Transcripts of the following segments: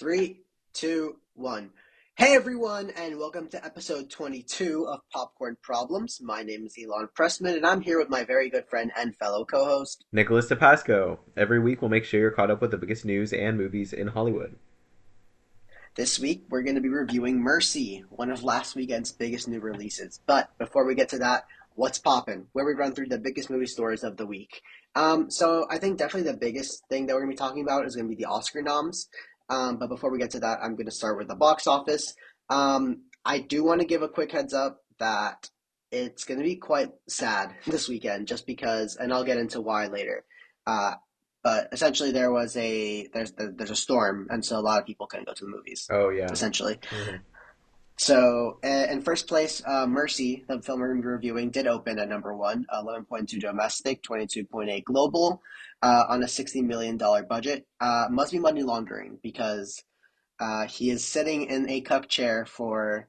Three, two, one. Hey everyone, and welcome to episode 22 of Popcorn Problems. My name is Elon Pressman, and I'm here with my very good friend and fellow co-host. Nicholas DePasco. Every week we'll make sure you're caught up with the biggest news and movies in Hollywood. This week, we're going to be reviewing Mercy, one of last weekend's biggest new releases. But before we get to that, what's poppin'? Where we run through the biggest movie stories of the week. So I think definitely the biggest thing that we're going to be talking about is going to be the Oscar noms. But before we get to that, I'm going to start with the box office. I do want to give a quick heads up that it's going to be quite sad this weekend, just because, and I'll get into why later. Uh, but essentially, there's a storm, and so a lot of people couldn't go to the movies. Oh yeah. Essentially, hmm so in first place, Mercy, the film we're reviewing, did open at number one, 11.2 domestic, 22.8 global, on a $60 million budget. Must be money laundering because he is sitting in a cuck chair for.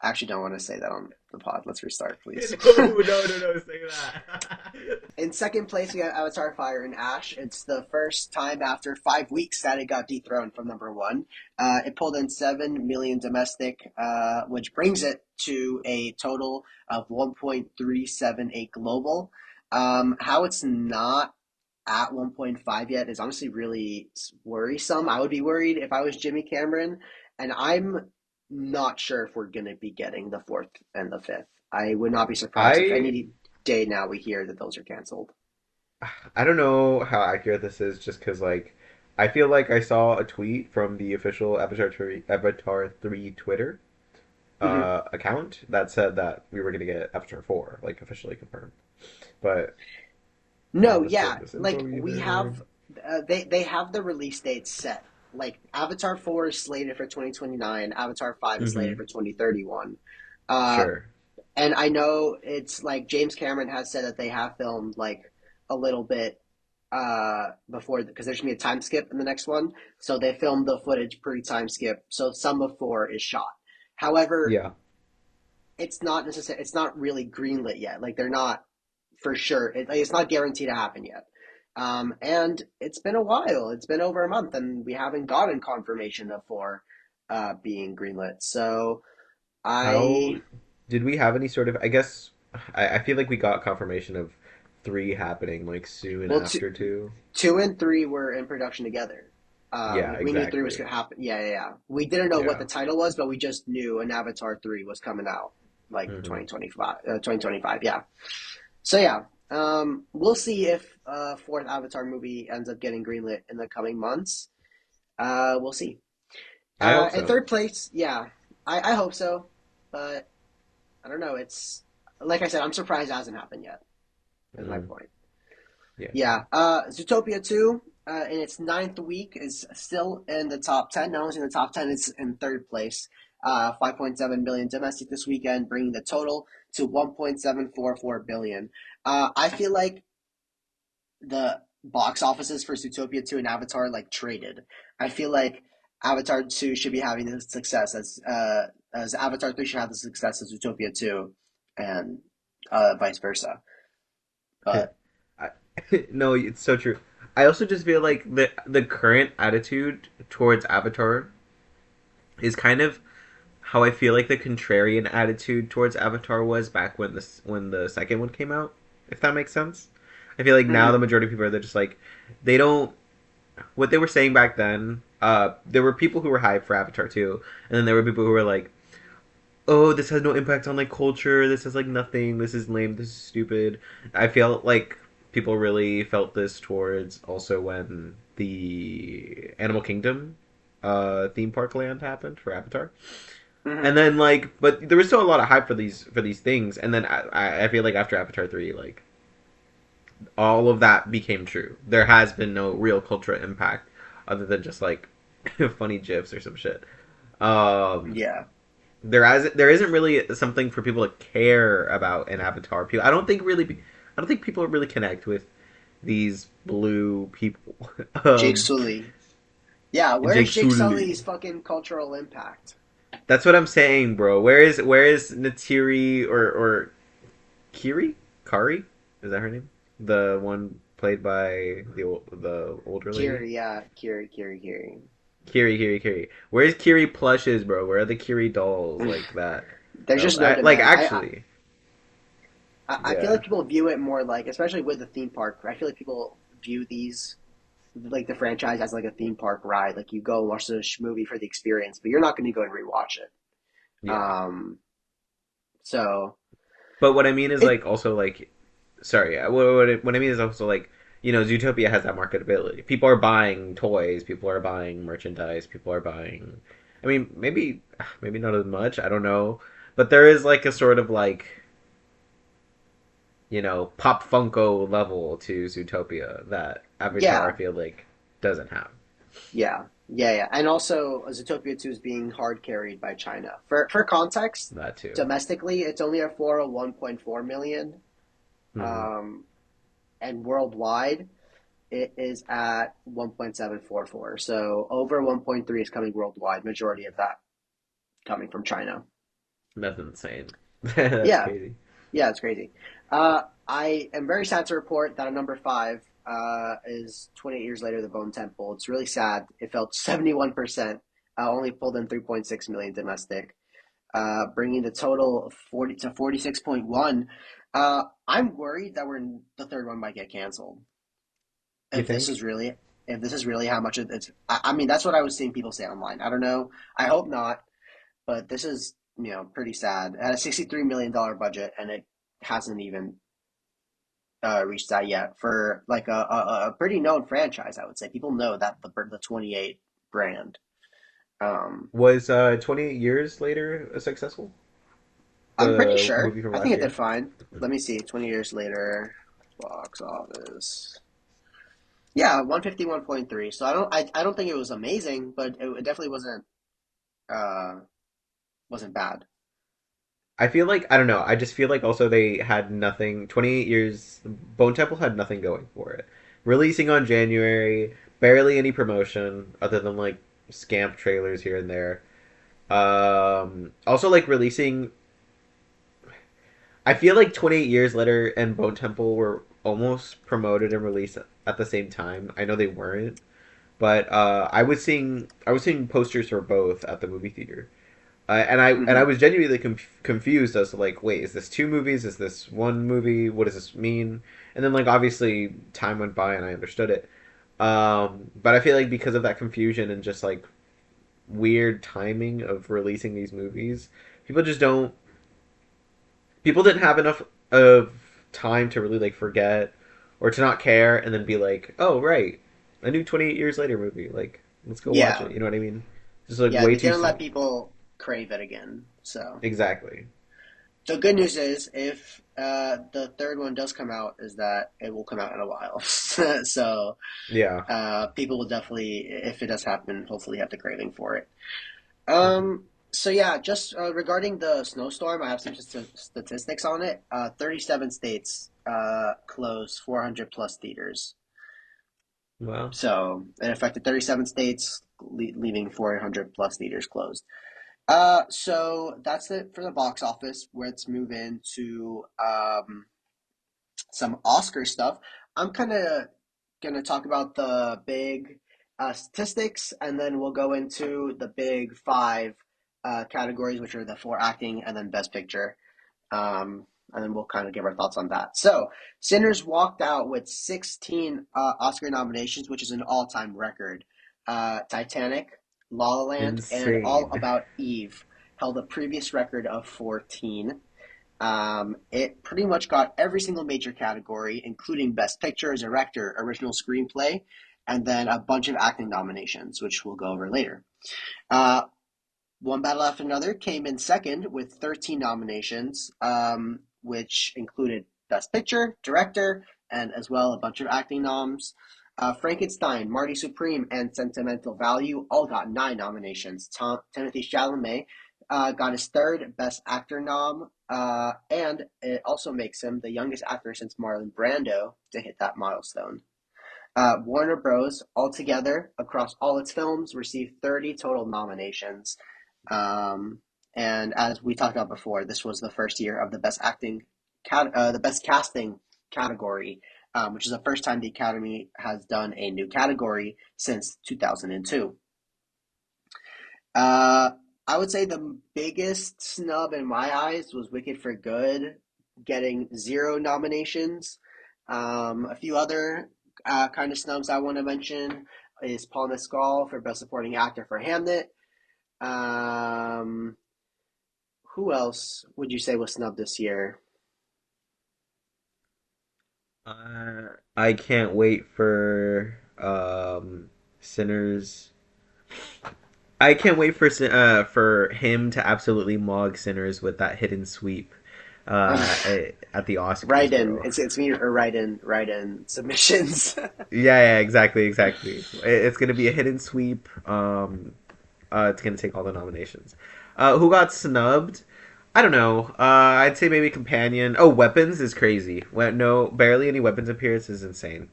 I actually don't want to say that on the pod. Let's restart, please. No, say that. In second place, we have Avatar Fire and Ash. It's the first time after 5 weeks that it got dethroned from number one. It pulled in 7 million domestic, which brings it to a total of 1.378 global. How it's not at 1.5 yet is honestly really worrisome. I would be worried if I was Jimmy Cameron, and I'm not sure if we're going to be getting the fourth and the fifth. I would not be surprised if I any day now we hear that those are canceled. I don't know how accurate this is, just because I feel like I saw a tweet from the official Avatar 3 Twitter Mhm. account that said that we were gonna get Avatar 4, like officially confirmed. But I don't No, understand yeah, this like info we either. have, they have the release dates set. Like Avatar 4 is slated for 2029. Avatar 5 is slated hmm for 2031. Uh, Sure. and I know it's like James Cameron has said that they have filmed like a little bit before because there's gonna be a time skip in the next one. So they filmed the footage pre time skip. So some of 4 is shot. However, Yeah. it's not necessary. It's not really greenlit yet. Like they're not for sure. It's not guaranteed to happen yet. And it's been a while. It's been over a month, and we haven't gotten confirmation of 4 being greenlit. So How I did we have any sort of? I guess I feel like we got confirmation of 3 happening like soon well, after 2. 2 and 3 were in production together. Yeah, Like we knew 3 was exactly. gonna happen. Yeah, yeah, yeah. We didn't know what Yeah. the title was, but we just knew an Avatar 3 was coming out like hmm 2025. 2025. Yeah. So yeah, we'll see if fourth Avatar movie ends up getting greenlit in the coming months. We'll see. I hope In so. third place, yeah, I hope so, but I don't know. It's like I said, I'm surprised it hasn't happened yet. Is my Mm, point. yeah. Yeah, Zootopia 2 in its ninth week is still in the top 10. Not only in the top 10, it's in third place. 5.7 billion domestic this weekend, bringing the total to 1.744 billion. I feel like the box offices for Zootopia 2 and Avatar like traded. I feel like Avatar 2 should be having the success as Avatar 3 should have the success as Zootopia 2 and vice versa. But I, no, it's so true. I also just feel like the current attitude towards Avatar is kind of how I feel like the contrarian attitude towards Avatar was back when the second one came out. If that makes sense. I feel like now the mhm. majority of people are they're just like they don't what they were saying back then. There were people who were hyped for Avatar 2, and then there were people who were like, "Oh, this has no impact on like culture. This is like nothing. This is lame. This is stupid." I feel like people really felt this towards also when the Animal Kingdom theme park land happened for Avatar. And Mhm. then but there was still a lot of hype for these things. And then I feel like after Avatar 3, like all of that became true. There has been no real cultural impact other than just like funny gifs or some shit. Um, Yeah. there isn't really something for people to care about in Avatar. People, I don't think people really connect with these blue people. Jake um, Sully. Yeah, where's Jake Jake Sully. Sully's fucking cultural impact? That's what I'm saying, bro. Where is Natiri or Kiri? Kari? Is that her name? The one played by the older lady. Kiri, yeah, Kiri. Kiri. Where's Kiri plushes, bro? Where are the Kiri dolls like that? There's just no Like demand. actually, I feel yeah, like people view it more like, especially with the theme park. I feel like people view these like the franchise as like a theme park ride. Like you go watch the movie for the experience, but you're not going to go and rewatch it. yeah. Um, so But what I mean is it like also like, sorry, what I mean is also like, Zootopia has that marketability. People are buying toys, people are buying merchandise, people are buying. I mean, maybe not as much. I don't know, but there is like a sort of like Pop Funko level to Zootopia that Avatar I yeah, feel like doesn't have yeah. And also, Zootopia 2 is being hard carried by China. For context, that too. domestically, it's only a 401.4 million, Hmm. um, and worldwide, it is at 1.744. So over 1.3 is coming worldwide. Majority of that coming from China. That's insane. That's Yeah, crazy. yeah, it's crazy. I am very sad to report that a number five is 28 years later, the Bone Temple. It's really sad. It fell 71%, only pulled in 3.6 million domestic, bringing the total of 40 to 46.1. I'm worried that the third one might get canceled. You If this think? is really, if this is really how much it's, I mean, that's what I was seeing people say online. I don't know. I hope not, but this is, pretty sad. It had a $63 million budget, and it hasn't even reached that yet for like a pretty known franchise. I would say people know that the 28 brand. Um, Was 28 years later a successful? I'm pretty The sure. movie from I think last it did year? fine. Let me see. 20 years later, box office. Yeah, 151.3. So I don't think it was amazing, but it definitely uh wasn't bad. I feel like I don't know. I just feel like also they had nothing. 28 years. Bone Temple had nothing going for it. Releasing on January, barely any promotion other than like scamp trailers here and there. Also like releasing. I feel like 28 years later and Bone Temple were almost promoted and released at the same time. I know they weren't, but I was seeing posters for both at the movie theater. And I Hmm. was genuinely confused as to like, wait, is this two movies? Is this one movie? What does this mean? And then like obviously time went by and I understood it. But I feel like because of that confusion and just like weird timing of releasing these movies, people just don't. People didn't have enough of time to really like forget or to not care and then be like, oh right, a new 28 years later movie. Like let's go watch Yeah, it. You know what I mean? Just like yeah. way They too didn't let soon. people crave it again. So Exactly. the good news is, if the third one does come out, is that it will come out in a while. So Yeah. people will definitely, if it does happen, hopefully have the craving for it. Mhm. So yeah, just regarding the snowstorm, I have some statistics on it. 37 states closed 400 plus theaters. Well, So it affected 37 states, leaving 400 plus theaters closed. So that's it for the box office. Let's move into some Oscar stuff. I'm kind of gonna talk about the big statistics, and then we'll go into the big five categories, which are the four acting and then Best Picture. And then we'll kind of give our thoughts on that. So, Sinners walked out with 16 Oscar nominations, which is an all-time record. Titanic, La La Land, and All insane. About Eve held a previous record of 14. It pretty much got every single major category, including Best Picture, Director, Original Screenplay, and then a bunch of acting nominations, which we'll go over later. Uh, One Battle After Another came in second with 13 nominations, which included Best Picture, Director, and as well a bunch of acting noms. Frankenstein, Marty Supreme, and Sentimental Value all got 9 nominations. Timothy Chalamet got his third Best Actor nom, and it also makes him the youngest actor since Marlon Brando to hit that milestone. Warner Bros. Altogether, across all its films, received 30 total nominations. Um, and as we talked about before, this was the first year of the best acting, the best casting category, which is the first time the Academy has done a new category since 2002. Uh, I would say the biggest snub in my eyes was Wicked for Good, getting zero nominations. A few other kind of snubs I want to mention is Paul Mescal for Best Supporting Actor for Hamnet. Um, who else would you say was snubbed this year? I can't wait for Sinners. I can't wait for him to absolutely mog Sinners with that hidden sweep at the Oscars, Write in. bro. It's me or write in submissions. Yeah, exactly, exactly. It's gonna be a hidden sweep. It's gonna take all the nominations. Who got snubbed? I don't know. I'd say maybe companion. Oh, weapons is crazy. No, barely any weapons appears is insane.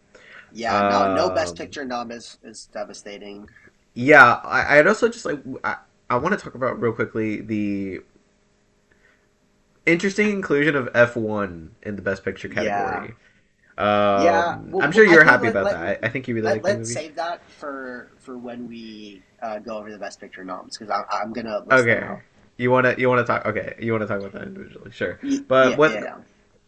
Yeah, no Best Um, Picture nom is devastating. yeah, I'd also just like I want to talk about real quickly the interesting inclusion of F1 in the Best Picture Yeah. category. Yeah, I'm sure I you're think happy about that. I think you really like the let's movie. save that for when we go over the Best Picture noms because I'm gonna list them Okay, out. you wanna talk? Okay, you wanna talk about that individually? Sure. But Yeah, yeah, yeah.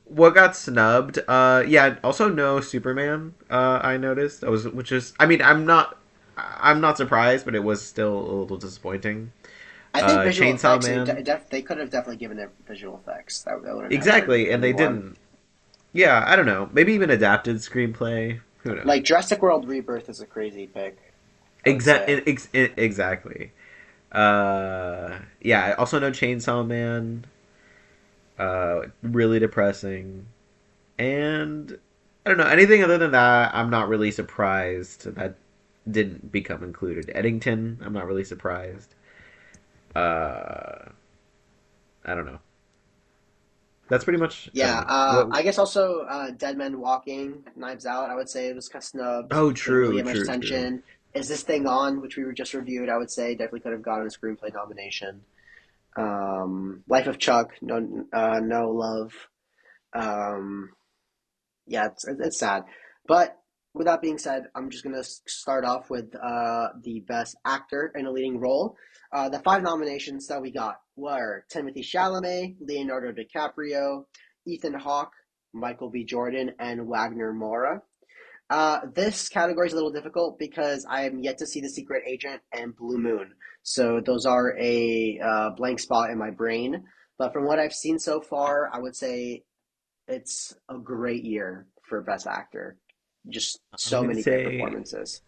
what got snubbed? Yeah. Also, no Superman. I noticed. I was, which is, I mean, I'm not surprised, but it was still a little disappointing. I think visual Chainsaw effects. Man. They could have definitely given it visual effects. That wouldn't have hurt Exactly, and they anyone. didn't. Yeah, I don't know. Maybe even adapted screenplay. Who knows? Like Jurassic World Rebirth is a crazy pick. I would say. Exactly. Yeah. I also know Chainsaw Man. Really depressing. And I don't know anything other than that. I'm not really surprised that didn't become included. Eddington, I'm not really surprised. Uh, I don't know. That's pretty much Yeah, what. I guess also Dead Men Walking, Knives Out, I would say it was kind of snubbed. Oh, Didn't really true, get much true, true. attention. Is This Thing On, which we were just reviewed, I would say definitely could have gotten a screenplay nomination. Life of Chuck, no love. Um, yeah, it's sad. But with that being said, I'm just gonna start off with the best actor in a leading role. The five nominations that we got were Timothy Chalamet, Leonardo DiCaprio, Ethan Hawke, Michael B. Jordan, and Wagner Moura. This category is a little difficult because I am yet to see The Secret Agent and Blue Moon. So those are a blank spot in my brain. But from what I've seen so far, I would say it's a great year for Best Actor. Just I'm so gonna many great say performances.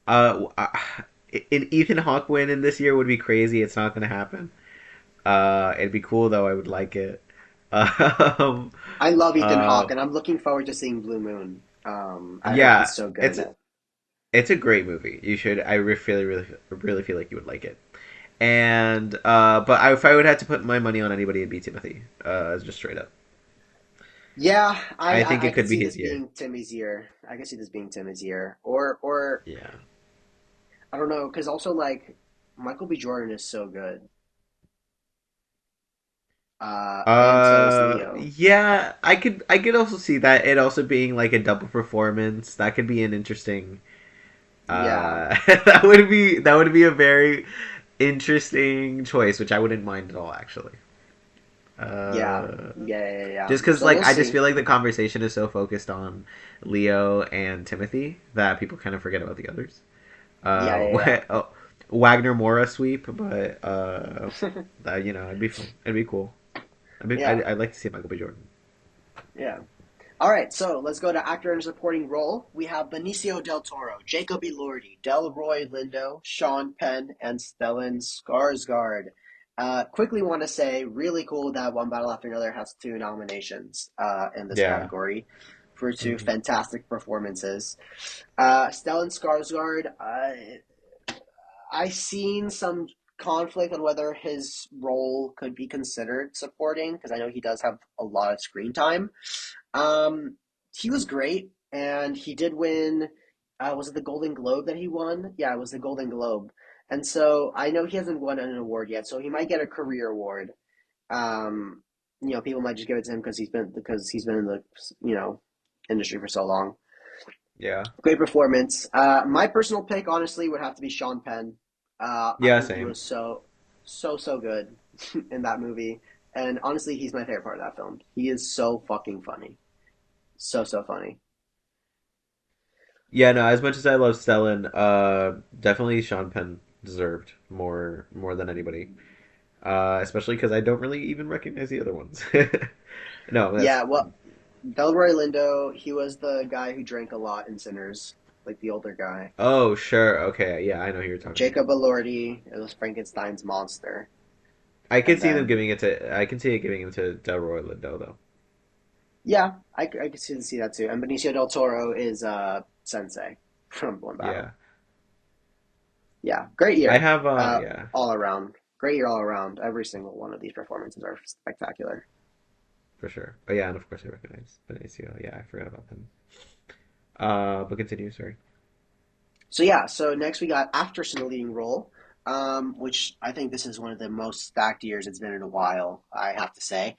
uh, an Ethan Hawke win in this year would be crazy. It's not gonna happen. It'd be cool though. I would like it. Um, I love Ethan uh, Hawke, and I'm looking forward to seeing Blue Moon. I heard yeah, he's so good in it's it. it's a great movie. You should. I really feel like you would like it. And but if I would have to put my money on anybody, it'd be Timothy. Just straight up. Yeah, I think I it could could be see his this year. being Timmy's year. I could see this being Timmy's year, or Yeah. I don't know, because also like Michael B. Jordan is so good, and so is Leo. Yeah, I could also see that it also being like a double performance. That could be an interesting Yeah, that would be a very interesting choice, which I wouldn't mind at all actually. yeah, Uh yeah. just cuz So like we'll I just see. feel like the conversation is so focused on Leo and Timothy that people kind of forget about the others. Yeah. Oh, Wagner Mora sweep, but you know, it'd be cool. Yeah, I'd like to see Michael B. Jordan. yeah. All right, so let's go to actor in a supporting role. We have Benicio del Toro, Jacob Elordi, Delroy Lindo, Sean Penn, and Stellan Skarsgård. Quickly want to say, really cool that One Battle After Another has two nominations in this Yeah. category for two Hmm. fantastic performances. Stellan Skarsgård, I seen some conflict on whether his role could be considered supporting because I know he does have a lot of screen time. Um, he was great, and he did win. Was it the Golden Globe that he won? Yeah, it was the Golden Globe. And so I know he hasn't won an award yet, so he might get a career award. Um, people might just give it to him because he's been in the you know industry for so long. Yeah. Great performance. My personal pick, honestly, would have to be Sean Penn. I Yeah, think he same. was so good in that movie, and honestly, he's my favorite part of that film. He is so fucking funny, so funny. Yeah, no, as much as I love Stellan, definitely Sean Penn deserved more than anybody. Especially because I don't really even recognize the other ones. No, that's Yeah, well, Delroy Lindo, he was the guy who drank a lot in Sinners, like the older guy. oh sure, okay, yeah, I know who you're talking about. Jacob Elordi, it was Frankenstein's monster, I can and see them then giving it to. I can see it giving him to Delroy Lindo though. yeah, I could see that too. And Benicio del Toro is Sensei from One Battle. Yeah, Yeah, great I year, have. Yeah, all around. Great year all around. Every single one of these performances are spectacular. for sure. Oh yeah, and of course I recognize Benicio. Yeah, I forgot about him. But continue. Sorry. So yeah, so next we got actress in a leading role, which I think this is one of the most stacked years it's been in a while. I have to say,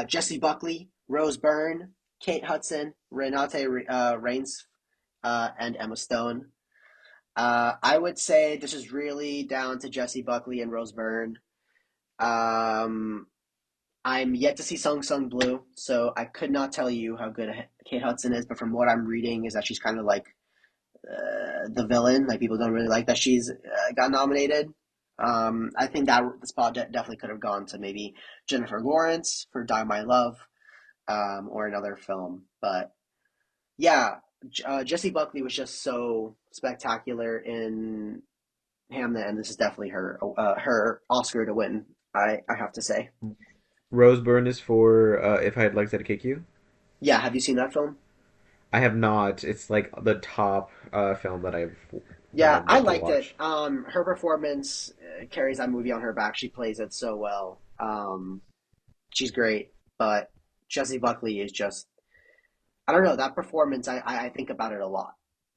Jessie Buckley, Rose Byrne, Kate Hudson, Renate Reigns, and Emma Stone. I would say this is really down to Jessie Buckley and Rose Byrne. Um, I'm yet to see Sung Sung Blue, so I could not tell you how good Kate Hudson is. But from what I'm reading, is that she's kind of like the villain. Like people don't really like that she's got nominated. I think that the spot definitely could have gone to maybe Jennifer Lawrence for Die My Love, or another film. But yeah, Jessie Buckley was just so spectacular in Hamnet, and this is definitely her Oscar to win. I have to say. Rose Byrne is for If I Had Legs I'd Kick You. Yeah, have you seen that film? I have not. It's like the top film that Yeah, I'd I love to liked it. watch. Her performance carries that movie on her back. She plays it so well. She's great, but Jessie Buckley is just, I don't know, that performance, I think about it a lot.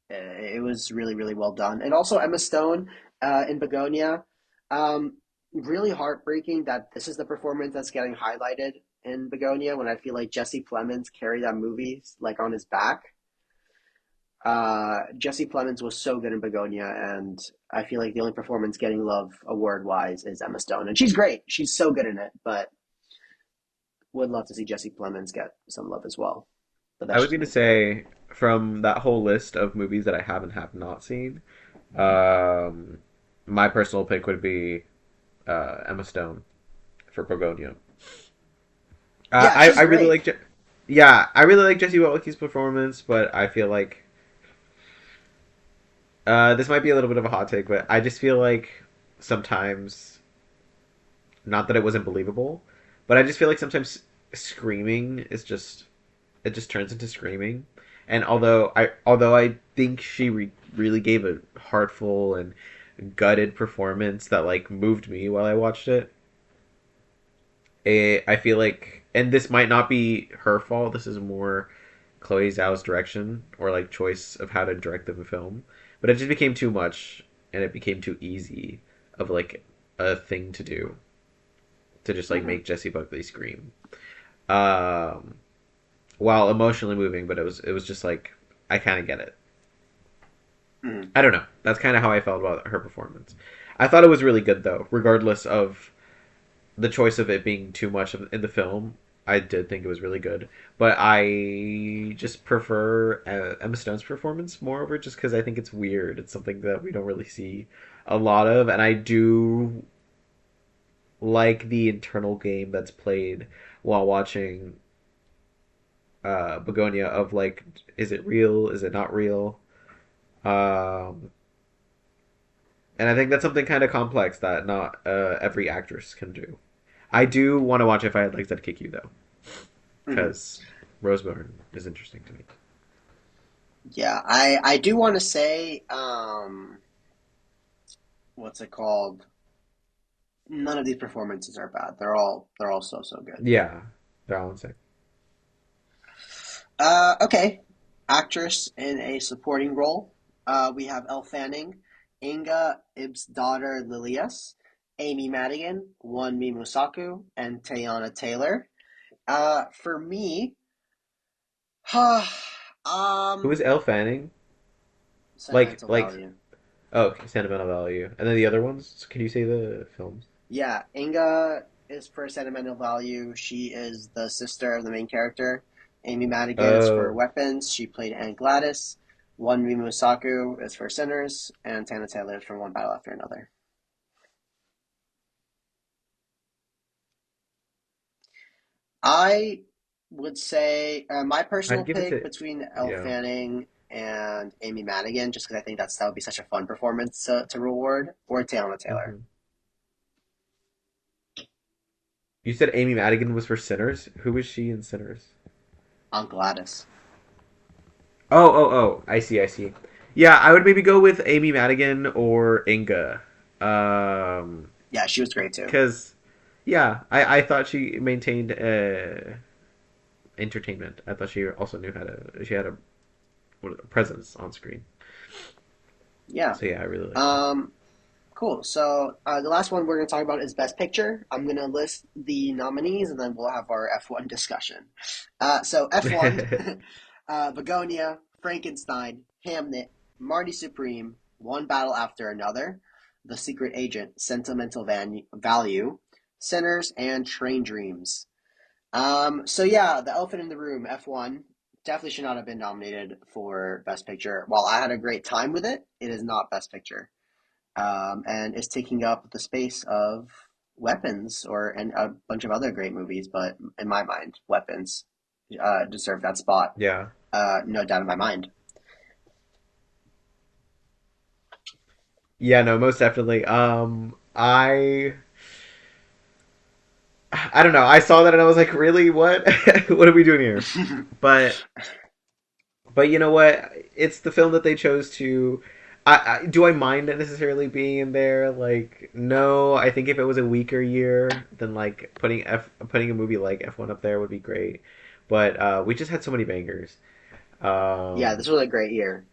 It was really, really well done. And also Emma Stone in Begonia. Um, Really heartbreaking that this is the performance that's getting highlighted in Begonia when I feel like Jesse Plemons carried that movie like on his back. Jesse Plemons was so good in Begonia, and I feel like the only performance getting love award wise is Emma Stone, and she's great. She's so good in it, but would love to see Jesse Plemons get some love as well. But I that's was just going to me. say from that whole list of movies that I have not seen, um, my personal pick would be Emma Stone for Pogonia. Yeah, she's I really great. like, yeah, I really like Jesse Wellington's performance, but I feel like this might be a little bit of a hot take, but I just feel like sometimes, not that it wasn't believable, but I just feel like sometimes screaming is just it just turns into screaming. And although I think she really gave a heartful and gutted performance that like moved me while I watched it, I feel like, and this might not be her fault. This is more Chloe Zhao's direction or like choice of how to direct the film, but it just became too much and it became too easy of like a thing to do to just like Hmm. make Jesse Buckley scream. Um, while emotionally moving, but it was just like I kind of get it. Hmm. I don't know. That's kind of how I felt about her performance. I thought it was really good though, regardless of the choice of it being too much in the film. I did think it was really good, but I just prefer Emma Stone's performance more over just because I think it's weird. It's something that we don't really see a lot of, and I do like the internal game that's played while watching Begonia of like, is it real? Is it not real? Um, and I think that's something kind of complex that not every actress can do. I do want to watch If I Had Legs That Kick You though, Hmm. because Rose Byrne is interesting to me. Yeah, I do want to say, what's it called? None of these performances are bad. They're all so good. Yeah, they're all insane. Okay. Actress in a supporting role. We have Elle Fanning, Inga Ib's daughter Lilias, Amy Madigan, Wonmi Musaku, and Tayana Taylor. For me, Who was Um, Elle Fanning? Like sentimental like value. oh, okay, sentimental value, and then the other ones. Can you say the films? Yeah, Inga is for sentimental value. She is the sister of the main character. Amy Madigan is for Oh, weapons. She played Aunt Gladys. One Mimusaku is for sinners, and Tana Taylor is from One Battle After Another. I would say my personal I'd give it pick to between Elle yeah. Fanning and Amy Madigan, just because I think that would be such a fun performance to reward, or Tana Taylor hmm You said Amy Madigan was for Sinners. Who was she in Sinners? on Gladys. Oh. I see. I see. Yeah, I would maybe go with Amy Madigan or Inga. Um, Yeah, she was great too. because yeah, I thought she maintained entertainment. I thought she also knew how to. She had a presence on screen. Yeah. So yeah, I really liked her. Um, Cool. So the last one we're going to talk about is Best Picture. I'm going to list the nominees and then we'll have our F1 discussion. So F1, Begonia, Frankenstein, Hamnet, Marty Supreme, One Battle After Another, The Secret Agent, Value, Sinners, and Train Dreams. So yeah, The Elephant in the Room, F1, definitely should not have been nominated for Best Picture. While I had a great time with it, it is not Best Picture, and is taking up the space of Weapons or and a bunch of other great movies. But in my mind, Weapons deserve that spot. Yeah. No doubt in my mind. Yeah, no, most definitely. I don't know. I saw that and I was like, really? What? What are we doing here? But you know what? It's the film that they chose to. Do I mind it necessarily being in there? Like, no. I think if it was a weaker year, then like putting a movie like F1 up there would be great. But we just had so many bangers. Yeah, Um, this was a great year.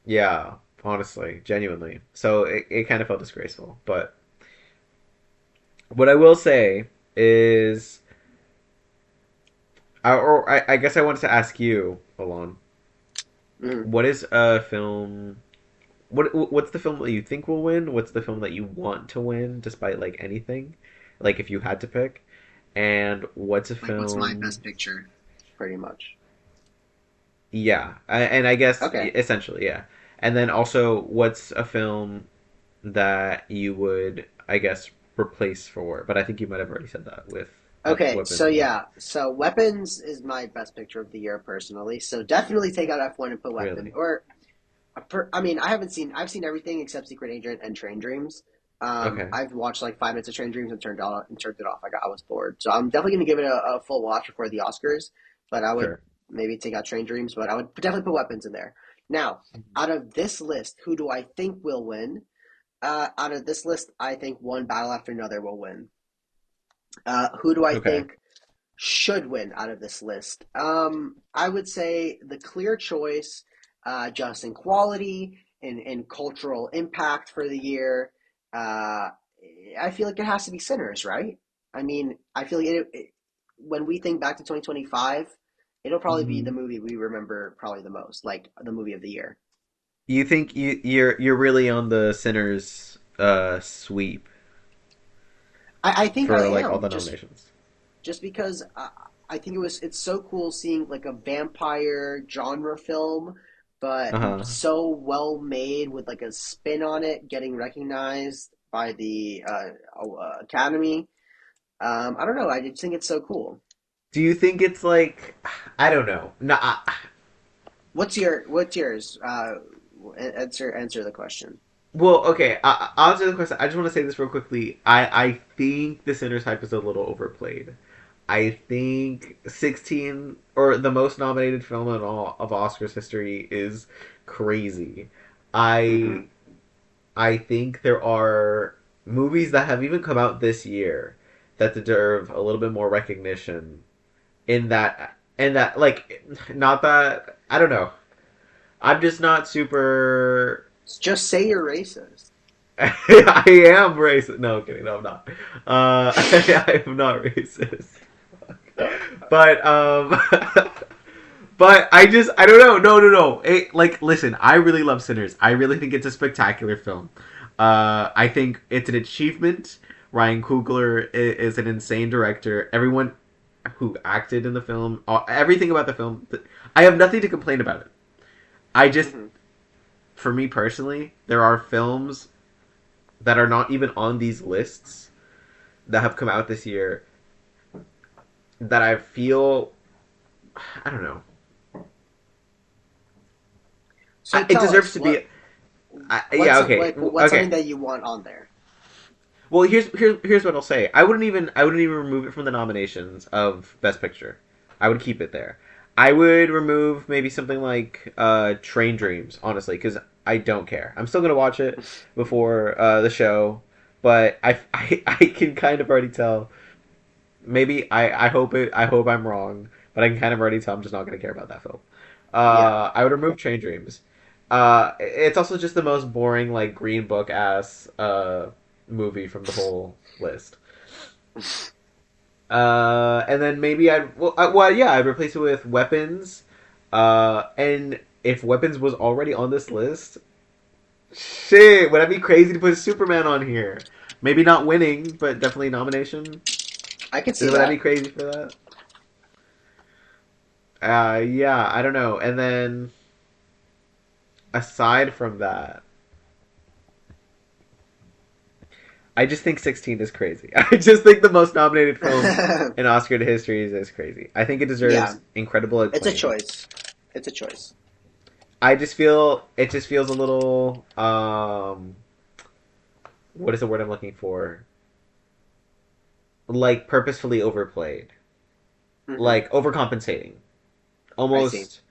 yeah, honestly, genuinely. So it kind of felt disgraceful. But what I will say is, I guess I wanted to ask you, Alon, Mm. what is a film? What's the film that you think will win? What's the film that you want to win, despite like anything, like if you had to pick? And what's a Like, what's my film? best picture? Pretty much. Yeah, and I guess Okay. essentially, yeah. And then also, what's a film that you would, I guess, replace for? But I think you might have already said that with Okay, Weapons so and that. yeah, so Weapons is my best picture of the year personally. So definitely take out F1 and put Weapons. Really? Or I mean, I've seen everything except Secret Agent and Train Dreams. Okay, I've watched like 5 minutes of Train Dreams and turned it off. I was bored, so I'm definitely gonna give it a full watch before the Oscars. But I would sure. maybe take out Train Dreams, but I would definitely put Weapons in there. Now, out of this list, who do I think will win? Out of this list, I think One Battle After Another will win. Who do I Okay. think should win out of this list? I would say the clear choice, just in quality and cultural impact for the year. Uh, I feel like it has to be Sinners, right? I mean, I feel like when we think back to 2025, it'll probably be the hmm movie we remember probably the most, like the movie of the year. You think you're really on the Sinners sweep I think I for like all am the just nominations? because I think it's so cool seeing like a vampire genre film, but Uh huh. so well made with like a spin on it, getting recognized by the Academy. I don't know. I just think it's so cool. Do you think it's like I don't know. No, What's yours? Answer the question. well, okay. I'll answer the question. I just want to say this real quickly. I think the Sinners hype is a little overplayed. I think 16 or the most nominated film in all of Oscars history is crazy. I Mm-hmm. I think there are movies that have even come out this year that deserve a little bit more recognition in that like not that I don't know. I'm just not super Just say you're racist. I am racist. No, I'm kidding. No, I'm not. I am not racist. But But I don't know. No, no, no. Like, listen, I really love Sinners. I really think it's a spectacular film. I think it's an achievement. Ryan Coogler is an insane director. Everyone who acted in the film, everything about the film, I have nothing to complain about it. I just, Hmm. for me personally, there are films that are not even on these lists that have come out this year that I feel, I don't know, So it tell deserves us to be. what's Yeah, okay, what's something okay. that you want on there? Well, here's what I'll say. I wouldn't even remove it from the nominations of Best Picture. I would keep it there. I would remove maybe something like Train Dreams, honestly, because I don't care. I'm still gonna watch it before the show, but I can kind of already tell. Maybe I hope I'm wrong, but I can kind of already tell I'm just not gonna care about that film. Yeah. I would remove Train Dreams. It's also just the most boring, like Green Book ass movie from the whole list. And then maybe yeah, I'd replace it with Weapons. And if Weapons was already on this list, shit, would I be crazy to put Superman on here? Maybe not winning, but definitely nomination. I could see Would I be that. crazy for that? Yeah, I don't know. And then aside from that, I just think 16 is crazy. I just think the most nominated film in Oscar to history is crazy. I think it Yeah, deserves incredible it's a acclaim. choice. It's a choice. I just feel it just feels a little what is the word I'm looking for? Like purposefully overplayed. Hmm. Like overcompensating. I see. Almost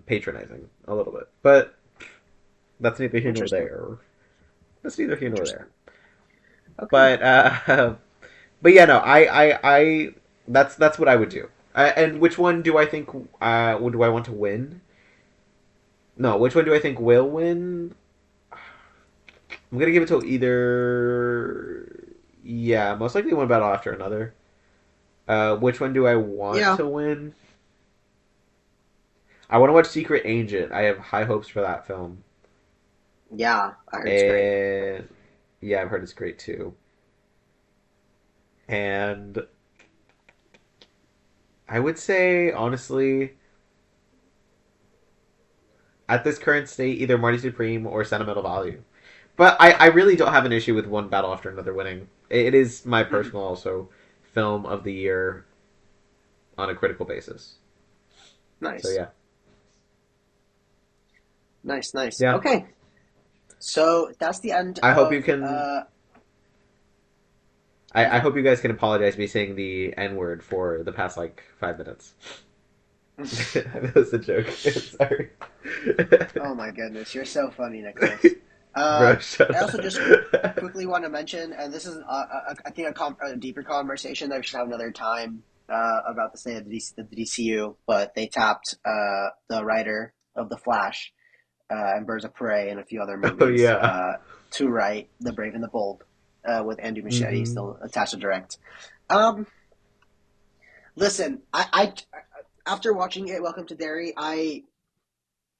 patronizing a little bit. But that's neither here nor Interesting. there. That's neither here nor there. Interesting. Okay. But but yeah, no, that's what I would do. And which one do I think? Do I want to win? No, which one do I think will win? I'm gonna give it to either. Yeah, most likely one battle after another. Which one do I want Yeah. to win? I want to watch Secret Agent. I have high hopes for that film, Yeah. I heard it's great. and yeah, I've heard it's great too. And I would say honestly, at this current state, either Marty Supreme or Sentimental Value. But I really don't have an issue with one battle after another winning. It is my Hmm. personal also film of the year on a critical basis. So Nice. yeah, Nice. Nice. yeah. Okay. So that's the end I hope you of can. I yeah. hope you guys can apologize me saying the N word for the past like 5 minutes. I know it's a joke. Sorry, Oh my goodness, you're so funny, Nicholas. bro. Shut I also just up. quickly want to mention, and this is, I think, a deeper conversation that we should have another time about the state of the DCU, but they tapped the writer of The Flash and Birds of Prey and a few other Oh movies yeah. to write The Brave and the Bold with Andy Muschietti Hmm. still attached to direct. Um, Listen, I after watching it, Welcome to Derry, I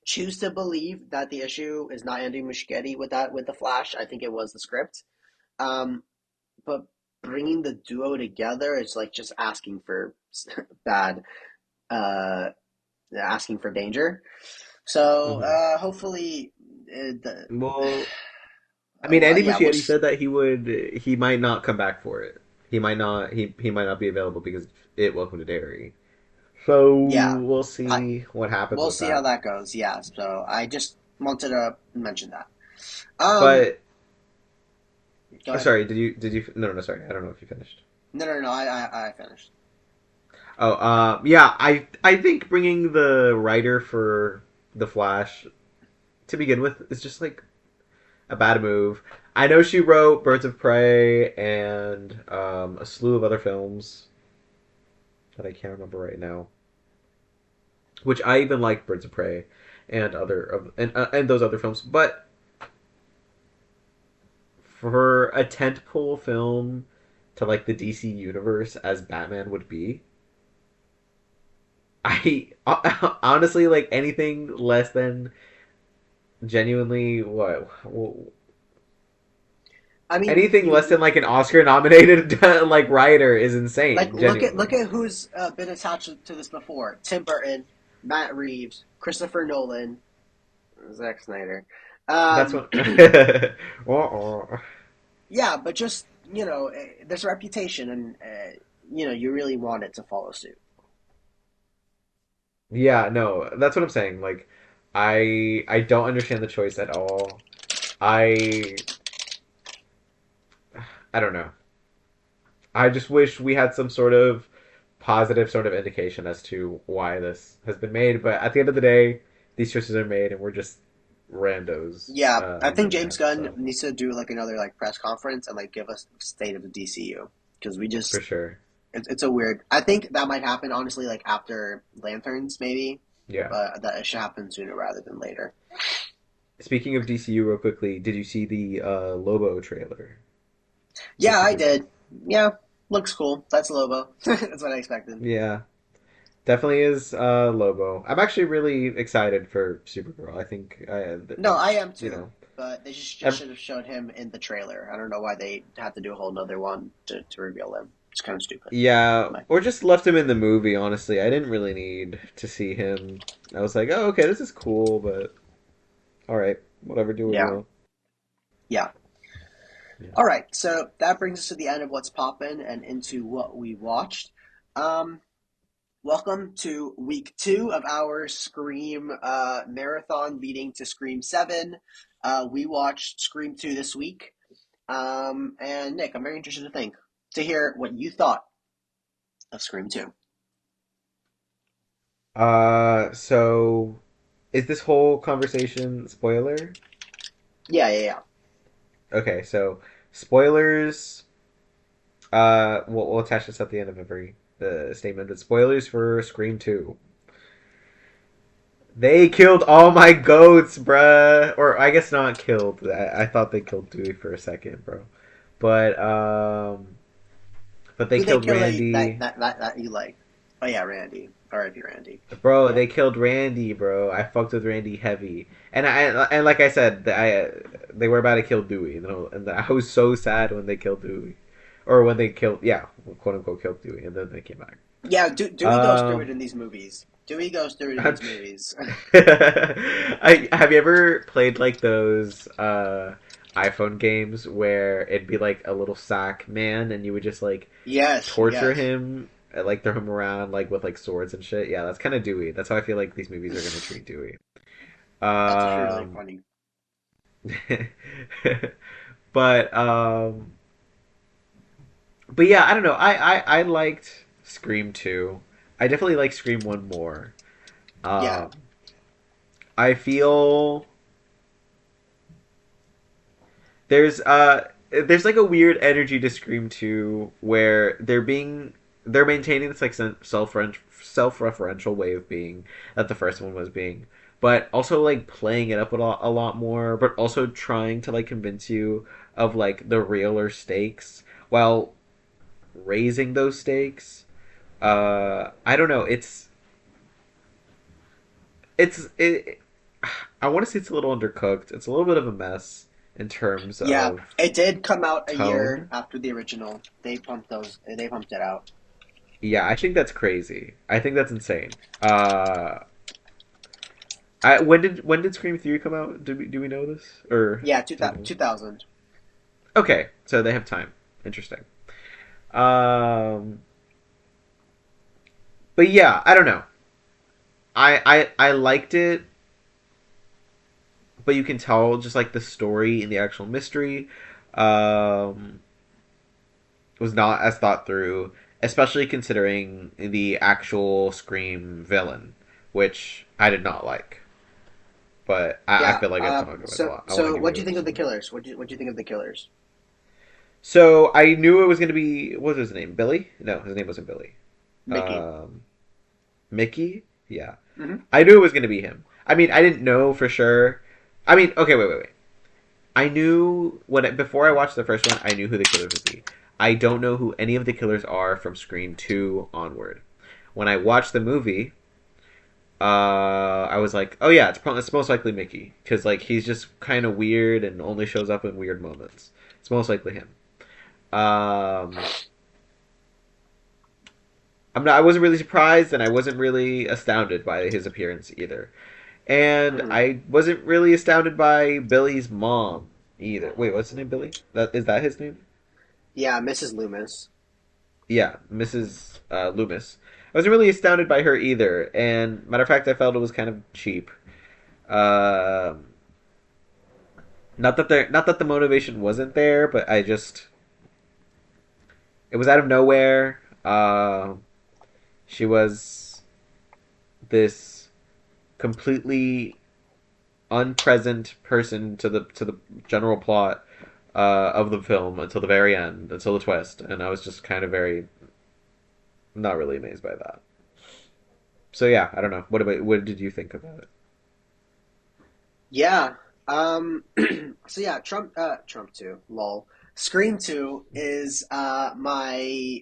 choose to believe that the issue is not Andy Muschietti with the Flash. I think it was the script. Um, but bringing the duo together is like just asking for bad, uh, asking for danger. So Hmm. hopefully, the Well, I mean, Andy yeah, we'll Muschietti just said that he might not come back for it. He might not be available because it Welcome to Dairy. So yeah, we'll I, see what happens we'll with see how that. that goes. Yeah, so I just wanted to mention that. Um, But Go ahead. sorry, did you no no no sorry, I don't know if you finished. No. I finished. Oh, yeah, I think bringing the writer for the Flash to begin with is just like a bad move. I know she wrote Birds of Prey and a slew of other films that I can't remember right now. Which I even like Birds of Prey and and those other films. But for a tentpole film to like the DC universe as Batman would be, I honestly like anything less than genuinely I mean, anything less than like an Oscar nominated like writer is like insane. look Genuinely, at who's been attached to this before: Tim Burton, Matt Reeves, Christopher Nolan, Zack Snyder. that's Um, what. yeah, but just there's a reputation, and you really want it to follow suit. Yeah, no, that's what I'm saying. Like, I don't understand the choice at all. I I don't know. I just wish we had some sort of positive sort of indication as to why this has been made. But at the end of the day, these choices are made, and we're just randos Yeah, I think doing James it. Gunn So needs to do like another like press conference and like give us state of the DCU because we for just sure, it's a weird. I think that might happen honestly like after Lanterns maybe, yeah. but that it should happen sooner rather than later. Speaking of DCU, real quickly, did you see the Lobo trailer for Yeah, I Supergirl? did. Yeah, looks cool. That's Lobo. That's what I expected. Yeah, definitely is Lobo. I'm actually really excited for Supergirl. I think No, I am you too. know. But they just ev- should have shown him in the trailer. I don't know why they had to do a whole nother one to reveal him. It's kind of stupid. Yeah, Like, or just left him in the movie, honestly. I didn't really need to see him. I was like, oh, okay, this is cool, but alright, whatever, do what you yeah, want. yeah. Yeah. All right, so that brings us to the end of what's poppin' and into what we watched. Um, Welcome to week 2 of our Scream marathon leading to Scream 7. We watched Scream 2 this week. And Nick, I'm very interested to hear what you thought of Scream 2. So is this whole conversation spoiler? Yeah, yeah, yeah. Okay, so spoilers. We'll attach this at the end of every statement. But spoilers for Scream 2. They killed all my goats, bruh. Or I guess not killed. I thought they killed Dewey for a second, bro. But but they Who they killed kill that Randy. you like? Oh yeah, Randy. R.I.P. Randy. Bro, Yep. they killed Randy, bro. I fucked with Randy heavy, and like I said, they were about to kill Dewey, and I was so sad when they killed Dewey, or when they killed, yeah, quote unquote killed Dewey, and then they came back. Yeah, Dewey goes through it Um, in these movies. Dewey goes through it in I'm, these movies. have you ever played like those iPhone games where it'd be like a little sack man, and you would just like Yes, torture yes. him, like throw him around like with like swords and shit. Yeah, that's kind of Dewey. That's how I feel like these movies are gonna treat Dewey. That's actually really Um, funny. but but yeah, I don't know. I liked Scream 2. I definitely like Scream 1 more. Yeah, Um, I feel there's like a weird energy to Scream 2 where they're maintaining this like self-referential way of being that the first one was being, but also like playing it up a lot more, but also trying to like convince you of like the realer stakes while raising those stakes. I don't know. It. I want to say it's a little undercooked. It's a little bit of a mess in terms yeah. of It did come out a year tone. after the original. They pumped it out. Yeah, I think that's crazy. I think that's insane. When did Scream 3 come out? Do we know this or Yeah, do you know? 2000. Okay, so they have time. Interesting. Um, but yeah, I don't know. I liked it, but you can tell just like the story and the actual mystery um, was not as thought through, especially considering the actual Scream villain, which I did not like. But I Yeah. feel like I talked about it a lot. I want to So give what do you you think of the some. killers? What do you think of the killers? So I knew it was going to be what was his name? Billy? No, his name wasn't Billy. Mickey. Um, Mickey? Yeah. Hmm. I knew it was going to be him. I mean, I didn't know for sure. I mean, okay, wait. I knew before I watched the first one, I knew who the killers would be. I don't know who any of the killers are from Scream 2 onward. When I watched the movie, I was like, oh yeah, it's most likely Mickey because like he's just kind of weird and only shows up in weird moments. It's most likely him. Um, I wasn't really surprised, and I wasn't really astounded by his appearance either. And Hmm. I wasn't really astounded by Billy's mom either. Wait, what's his name? Billy? That his name? Yeah, Mrs. Loomis. Yeah, Mrs. Loomis. I wasn't really astounded by her either, and matter of fact, I felt it was kind of cheap. Um not that the motivation wasn't there, but I just it was out of nowhere. She was this completely unpresent person to the general plot of the film until the very end, until the twist, and I was just kind of very not really amazed by that. So yeah, I don't know. What did you think about it? Yeah. Um. So yeah, Trump 2. Lol. Scream 2 is my.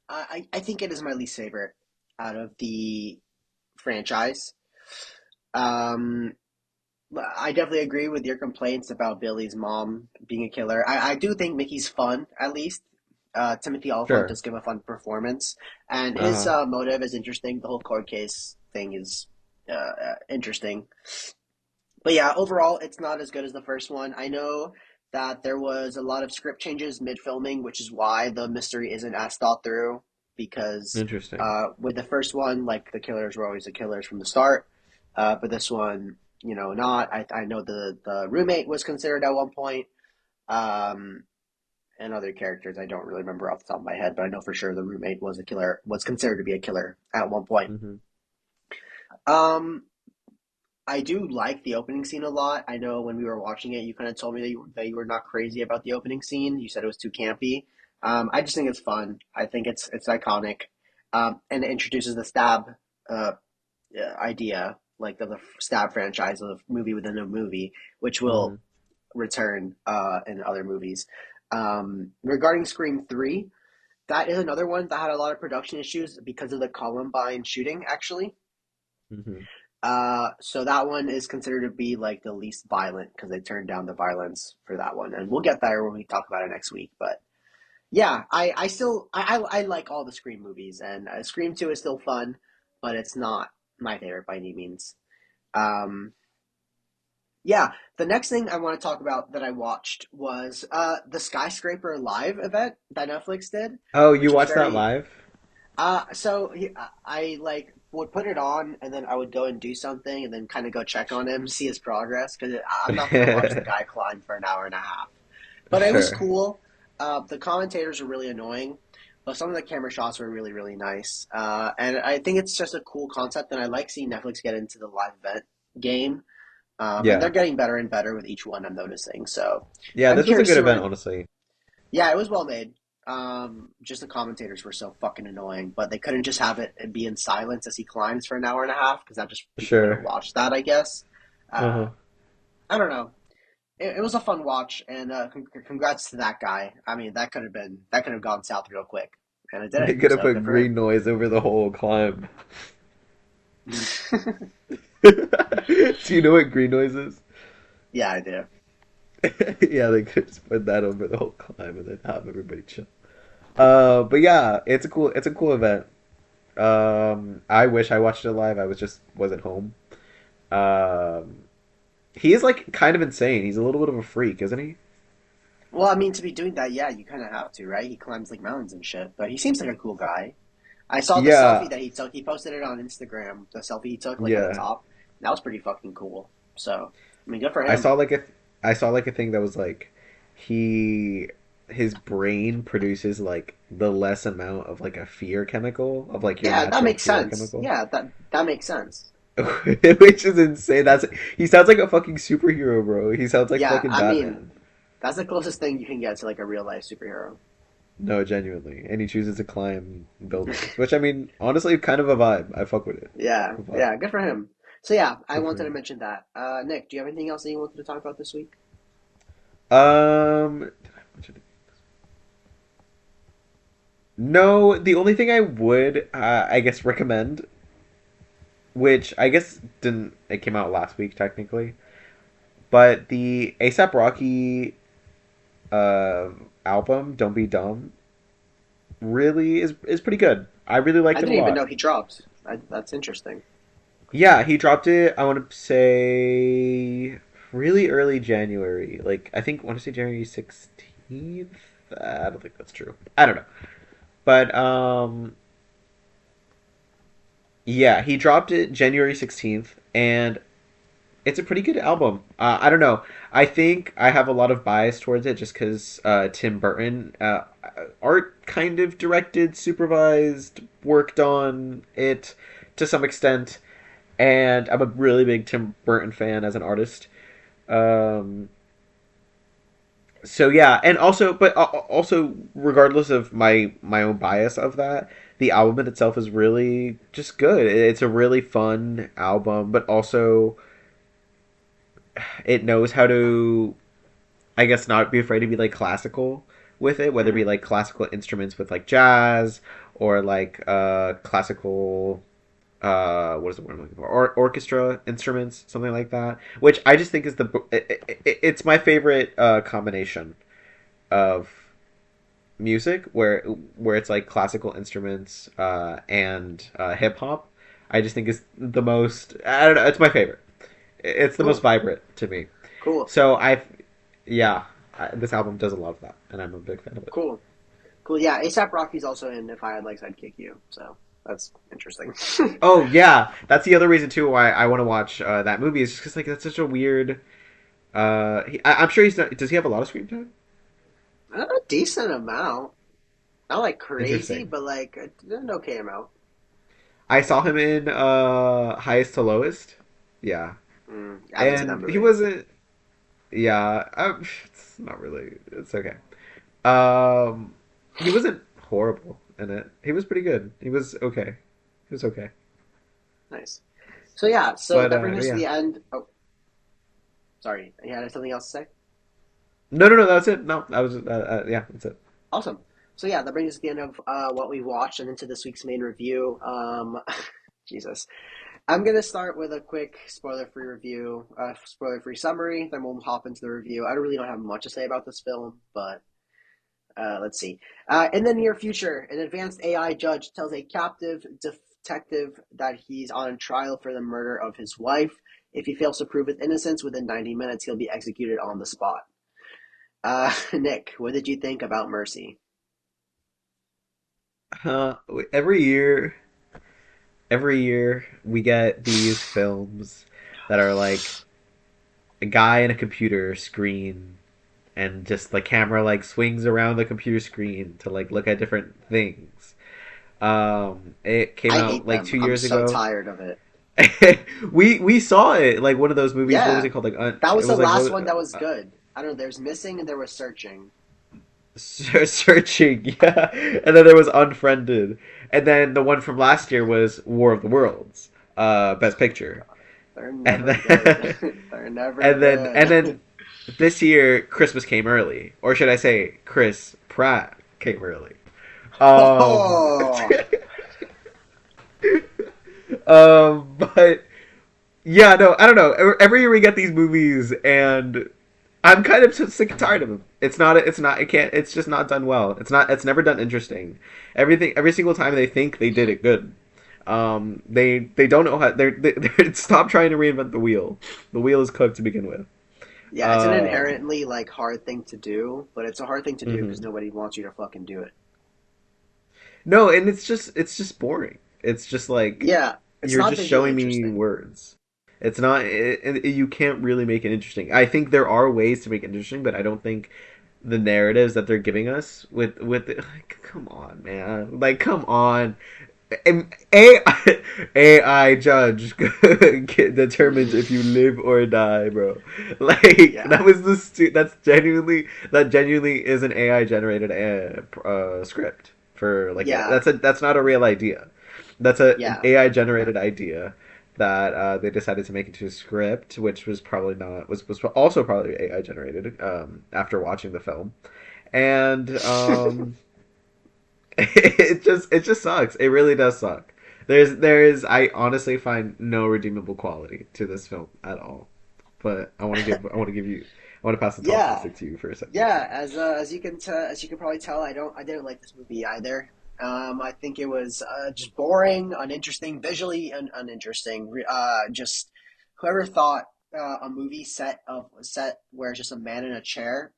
I think it is my least favorite out of the franchise. Um. I definitely agree with your complaints about Billy's mom being a killer. I do think Mickey's fun, at least. Timothy Oliphant Sure. does give a fun performance, and Uh his huh. motive is interesting. The whole court case thing is interesting. But yeah, overall, it's not as good as the first one. I know that there was a lot of script changes mid filming, which is why the mystery isn't as thought through. Because Interesting. with the first one, like the killers were always the killers from the start. But this one, not. I know the roommate was considered at one point, um, and other characters I don't really remember off the top of my head, but I know for sure the roommate was a killer, was considered to be a killer at one point. Mm-hmm. Um, I do like the opening scene a lot. I know when we were watching it, you kind of told me that you were not crazy about the opening scene. You said it was too campy. I just think it's fun. I think it's iconic, and it introduces the stab uh, idea, like the stab franchise of movie within a movie, which Mm-hmm. will return in other movies. Regarding Scream 3, that is another one that had a lot of production issues because of the Columbine shooting, actually. Mm-hmm. So that one is considered to be like the least violent because they turned down the violence for that one, and we'll get there when we talk about it next week. But yeah, I still I like all the Scream movies, and Scream 2 is still fun, but it's not my favorite by any means. Um, yeah, the next thing I want to talk about that I watched was the Skyscraper Live event that Netflix did, Oh, you which was watched that very live? I like would put it on, and then I would go and do something, and then kind of go check on him, see his progress, because I'm not gonna watch the guy climb for an hour and a half. But it was Sure. cool. The commentators were really annoying, but some of the camera shots were really really nice. And I think it's just a cool concept, and I like seeing Netflix get into the live event game. And they're Yeah. getting better and better with each one. I'm noticing. So Yeah, I'm this was a curious good to event, honestly. yeah, it was well made. Just the commentators were so fucking annoying, but they couldn't just have it and be in silence as he climbs for an hour and a half because that just people wouldn't Sure. watch that. I guess. Uh, Uh-huh. I don't know. It was a fun watch, and congrats to that guy. I mean, that could have gone south real quick, and it They didn't. could have So put good for green him. noise over the whole climb. Do you know what green noise is? Yeah, I do. Yeah, they could just put that over the whole climb and then have everybody chill. But yeah, it's a cool event. I wish I watched it live. I wasn't home. Um, he is like kind of insane. He's a little bit of a freak, isn't he? Well, I mean, to be doing that, yeah, you kind of have to, right? He climbs like mountains and shit, but he seems like a cool guy. I saw the selfie Yeah, that he took. He posted it on Instagram. The selfie he took, like at the yeah. top, that was pretty fucking cool. So, I mean, good for I him. saw like a I saw like a thing that was like he his brain produces like the less amount of like a fear chemical of like your Yeah, that natural makes fear sense. chemical. Yeah, that makes sense. Which is insane. That's he sounds like a fucking superhero, bro. He sounds like Yeah, fucking I mean, Batman. that's the closest thing you can get to like a real life superhero. No, genuinely. And he chooses to climb buildings, which I mean, honestly, kind of a vibe. I fuck with it. Yeah, A vibe. yeah, good for him. So yeah, I Good for wanted to him. mention that. Nick, do you have anything else that you wanted to talk about this week? Did I mention it? No, the only thing I would, I guess, recommend which I guess didn't it came out last week technically, but the ASAP Rocky uh, album "Don't Be Dumb" really is pretty good. I really I liked it a didn't even know lot. he dropped. That's interesting. Yeah, he dropped it. I want to say really early January. Like I want to say January 16th. I don't think that's true. I don't know, but yeah, he dropped it January 16th, and it's a pretty good album. I don't know. I think I have a lot of bias towards it just because Tim Burton art kind of directed, supervised, worked on it to some extent, and I'm a really big Tim Burton fan as an artist. Um, so yeah, and also, but also, regardless of my own bias of that, the album in itself is really just good. It's a really fun album, but also it knows how to, I guess, not be afraid to be like classical with it, whether it Hmm. be like classical instruments with like jazz or like classical what is the word I'm looking for? Orchestra instruments, something like that. Which I just think is it's my favorite combination of music where it's like classical instruments and hip hop. I just think is the most. I don't know. It's my favorite. It's the most Cool. vibrant to me. Cool. So yeah, this album does a lot of that, and I'm a big fan of it. Cool. Cool. Yeah, ASAP Rocky's also in If I Had Legs, I'd Kick You. So that's interesting. Oh yeah, that's the other reason too why I want to watch that movie is just because like that's such a weird. I'm sure he's not. Does he have a lot of screen time? A decent amount. Not like crazy, Interesting. but like an okay amount. I saw him in Highest to Lowest. Yeah, I haven't seen that and he movie. wasn't. Yeah, it's not really. It's okay. Um, he wasn't horrible in it. He was pretty good. He was okay. He was okay. Nice. So yeah, so But that brings us to yeah. the end. Oh, sorry. You had something else to say? No, no, no. That was it. No, that was yeah. That's it. Awesome. So yeah, that brings us to the end of what we watched and into this week's main review. Jesus. I'm gonna start with a quick spoiler-free review, spoiler-free summary. Then we'll hop into the review. I really don't have much to say about this film, but let's see. In the near future, an advanced AI judge tells a captive detective that he's on trial for the murder of his wife. If he fails to prove his innocence within 90 minutes, he'll be executed on the spot. Nick, what did you think about Mercy? Uh, every year, every year we get these films that are like a guy in a computer screen and just the camera like swings around the computer screen to like look at different things. It came I out hate like them. two I'm years so ago. tired of it. We saw it like one of those movies. What was Yeah, it called? Like that it was the was like last what one that was good. I don't know. There's missing and there was searching. searching, yeah. And then there was Unfriended, and then the one from last year was War of the Worlds, Best Picture, They're and never good. then They're never and good. then this year Christmas came early, or should I say Chris Pratt came early. Um, Oh, but yeah, no, I don't know. Every year we get these movies, and I'm kind of just sick and tired of them. It's not. It's not. It can't. It's just not done well. It's not. It's never done interesting. Everything. Every single time they think they did it good. They don't know how. They're stop trying to reinvent the wheel. The wheel is cooked to begin with. yeah, it's an Um, inherently like hard thing to do, but it's a hard thing to do because mhm. nobody wants you to fucking do it. No, and it's just boring. It's just like Yeah, it's you're not just visually showing me interesting. words. It's not. You can't really make it interesting. I think there are ways to make it interesting, but I don't think the narratives that they're giving us like, come on, man. Like, come on. AI AI judge determines if you live or die, bro. Like Yeah, that genuinely is an AI generated script for like yeah, that's not a real idea. That's an yeah. AI generated idea that they decided to make into a script, which was probably not was also probably AI generated after watching the film, and it just sucks. It really does suck. There is I honestly find no redeemable quality to this film at all. But I want to pass the talking Yeah, stick to you for a second. yeah. As you can as you can probably tell, I didn't like this movie either. I think it was just boring, uninteresting, visually uninteresting. Just whoever thought a movie set where it's just a man in a chair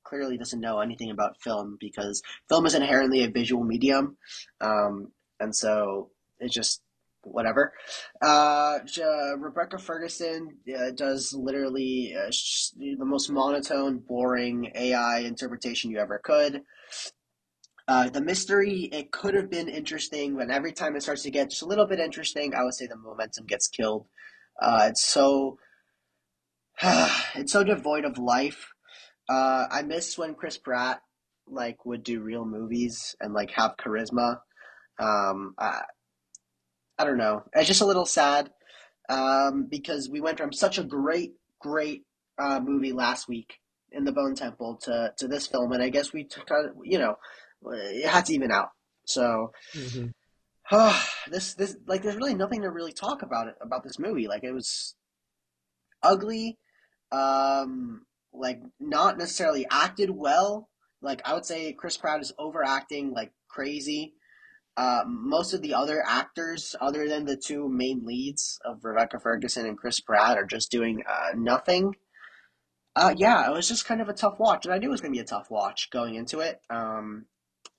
clearly doesn't know anything about film because film is inherently a visual medium, and so it's just whatever. Rebecca Ferguson does literally the most monotone, boring AI interpretation you ever could. The mystery, it could have been interesting, but every time it starts to get just a little bit interesting, I would say the momentum gets killed. It's so it's so devoid of life. I miss when Chris Pratt like would do real movies and like have charisma. I don't know. It's just a little sad because we went from such a great movie last week in the Bone Temple to this film, and I guess we took, it had to even out. So Hmm. this like there's really nothing to really talk about this movie. Like it was ugly, like not necessarily acted well. Like I would say Chris Pratt is overacting like crazy. Most of the other actors, other than the two main leads of Rebecca Ferguson and Chris Pratt, are just doing nothing. Yeah, it was just kind of a tough watch, and I knew it was going to be a tough watch going into it.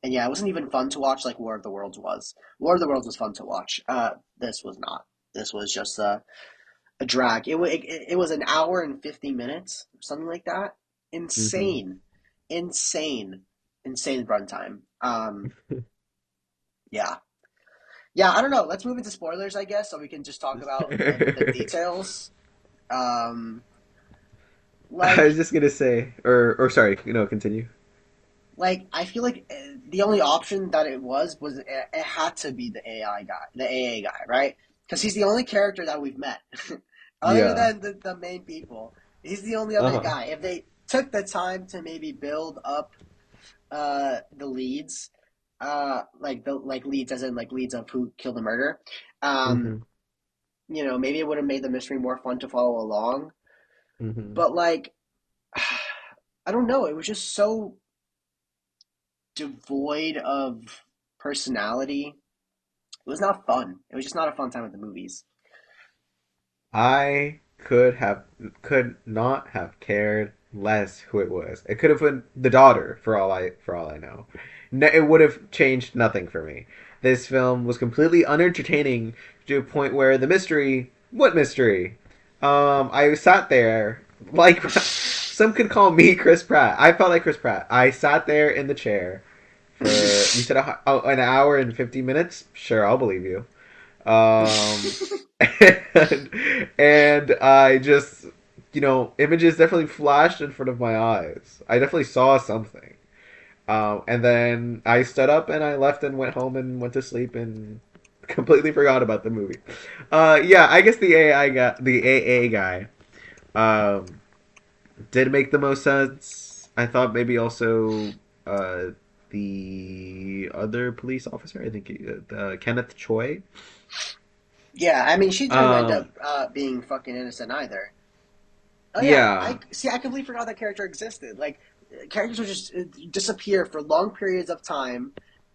And yeah, it wasn't even fun to watch like War of the Worlds was. War of the Worlds was fun to watch. This was not. This was just a drag. It was an hour and 50 minutes, something like that. Hmm. Insane, insane, insane runtime. Yeah, yeah, I don't know. Let's move into spoilers, I guess, so we can just talk about the details. Um, I was like, just gonna say, or sorry, continue. I feel like the only option that it was it had to be the AI guy, the AA guy, right? Because he's the only character that we've met, other Yeah. than the main people. He's the only other Uh-huh. guy. If they took the time to maybe build up the leads, like leads as in like leads of who killed the murder, um, Hmm. maybe it would have made the mystery more fun to follow along. Hmm. But like, I don't know. It was just so devoid of personality. It was not fun. It was just not a fun time at the movies. I could not have cared less who it was. It could have been the daughter for all I know. No, it would have changed nothing for me. This film was completely unentertaining to a point where the mystery, what mystery? I sat there like some could call me Chris Pratt. I felt like Chris Pratt. I sat there in the chair for you said an hour and 50 minutes. Sure, I'll believe you. Um, and I just, images definitely flashed in front of my eyes. I definitely saw something. And then I stood up and I left and went home and went to sleep and completely forgot about the movie. Yeah, I guess the AA guy, um, did make the most sense. I thought maybe also the other police officer, I think Kenneth Choi. Yeah, I mean, she didn't end Um, up being fucking innocent either. Oh yeah, yeah. I see. I completely forgot that character existed. Like characters would just disappear for long periods of time,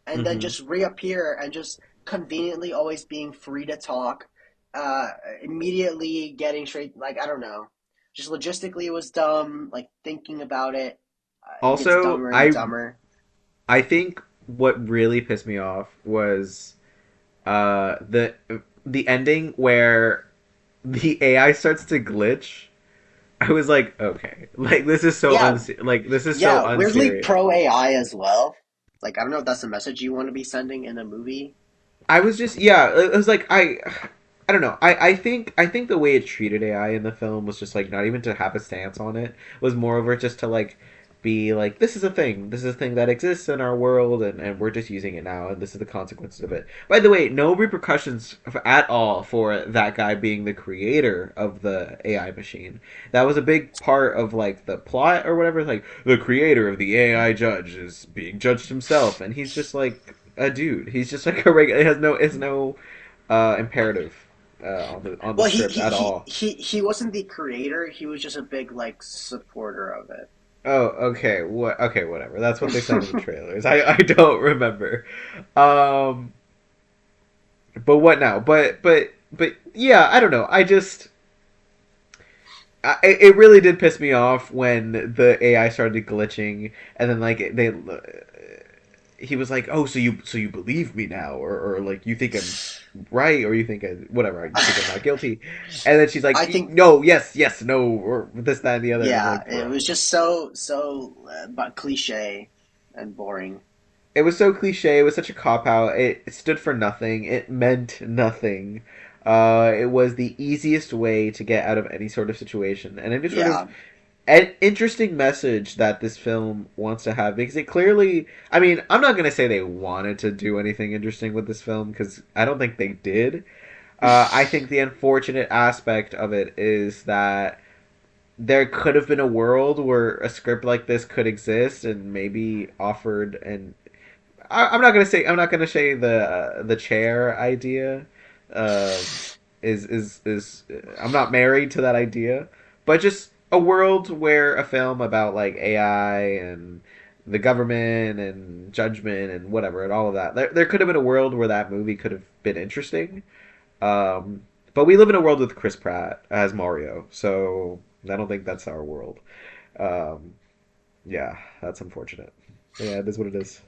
and then Hmm. just reappear and just conveniently always being free to talk. Uh, Immediately getting straight. Like I don't know. Just logistically, it was dumb. Like thinking about it, it gets Also, dumber and I dumber. I think what really pissed me off was the ending where the AI starts to glitch. I was like, okay, like Yeah, this is so yeah. Weirdly unserious. pro AI as well. Like I don't know if that's the message you want to be sending in a movie. I was just yeah, it was like I don't know. I think the way it treated AI in the film was just like not even to have a stance on it. Was more over just to like be like this is a thing. This is a thing that exists in our world and we're just using it now and this is the consequences of it. By the way, no repercussions at all for that guy being the creator of the AI machine. That was a big part of like the plot or whatever, like the creator of the AI judge is being judged himself and he's just like a dude. He's just like a regular. It has no imperative on the Well, script at all. he wasn't the creator. He was just a big like supporter of Oh, okay. What? Okay, whatever. That's what they said in the it. trailers. I don't remember. Um, but what now? But yeah, I don't know. It really did piss me off when the AI started glitching, and then like they he was like, "Oh, so you believe me now, or like you think I'm right, or you think whatever, you think I'm not guilty," and then she's I like, think, "No, yes, yes, no, or this, that, and the other," and I'm yeah, like, it was "Bro." just so but cliche and boring. It was so cliche. It was such a cop out. It stood for nothing. It meant nothing. It was the easiest way to get out of any sort of situation, and any sort of Yeah, an interesting message that this film wants to have because it clearly. I mean, I'm not gonna say they wanted to do anything interesting with this film because I don't think they did. I think the unfortunate aspect of it is that there could have been a world where a script like this could exist and maybe offered an I'm not gonna say the chair idea is I'm not married to that idea, but just a world where a film about like AI and the government and judgment and whatever and all of that. There could have been a world where that movie could have been interesting. Um, but we live in a world with Chris Pratt as Mario, so I don't think that's our world. Um, yeah, that's unfortunate. Yeah, it is what it is.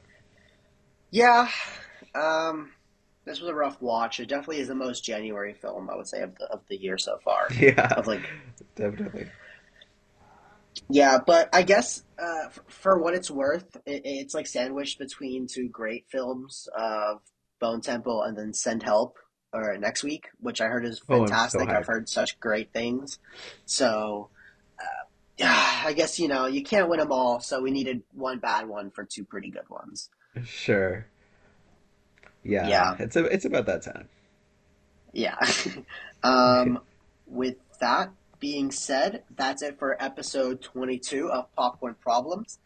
yeah. Um, this was a rough watch. It definitely is the most January film I would say of the year so far. Yeah, Of like, definitely. yeah, but I guess for what it's worth, it's like sandwiched between two great films of Bone Temple and then Send Help or next week, which I heard is Oh, I'm so fantastic. I've hyped. heard such great things. So yeah, I guess you can't win them all. So we needed one bad one for two pretty good ones. Sure. Yeah, Yeah, it's about that time. yeah. um, with that being said, that's it for episode 22 of Popcorn Problems.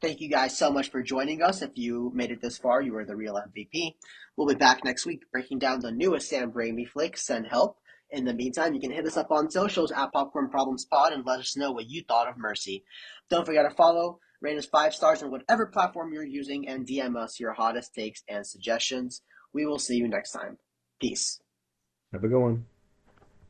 Thank you guys so much for joining us. If you made it this far, you are the real MVP. We'll be back next week breaking down the newest Sam Raimi flick, Send Help. In the meantime, you can hit us up on socials at Popcorn Problems Pod and let us know what you thought of Mercy. Don't forget to follow, rate us 5 stars on whatever platform you're using, and DM us your hottest takes and suggestions. We will see you next time. Peace. Have a good one.